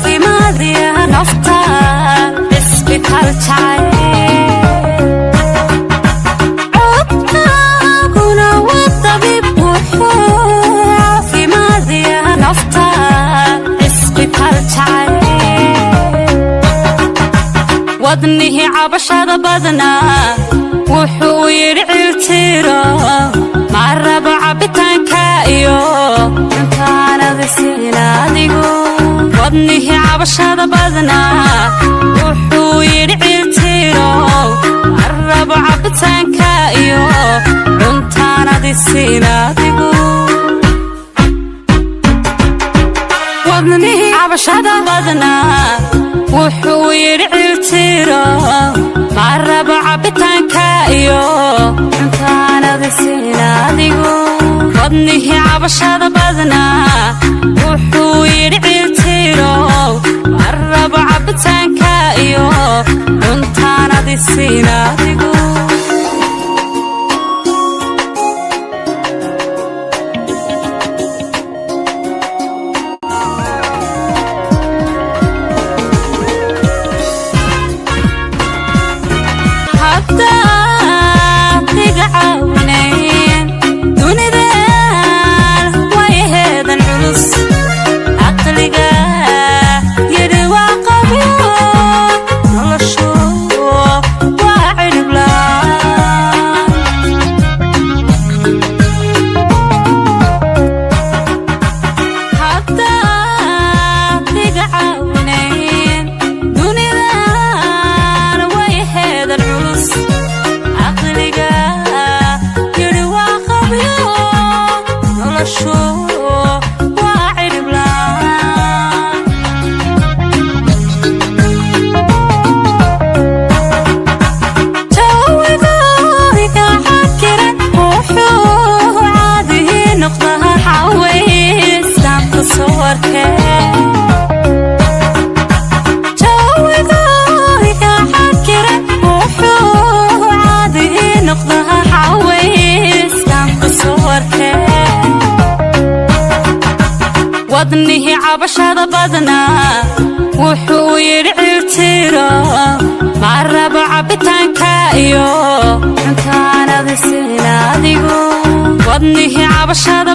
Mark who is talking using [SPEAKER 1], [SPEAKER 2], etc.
[SPEAKER 1] في ماضي نفطر بسبك الجعل عطاقنا والطبيب في ماضي نفطر بسبك الجعل wadnihi cabashada badna wuxuu yiri tiro maraba cabitaanka iyo intaanad siinaadigu wadnihi cabashada badna wuxuu yiri tiro maraba cabitaanka iyo intaanad siinaadigu wadnihi cabashada badna wuxuu yiri tiro maraba cabitaanka iyo intaanad siinaadigu wadnihi cabashada badna wuxuu yiri tiro maraba cabitaanka iyo intaanad siinaadigu wadnihi cabashada badna wuxuu yiri tiro maraba cabitaanka iyo intaanad siinaadigu wadnihi cabashada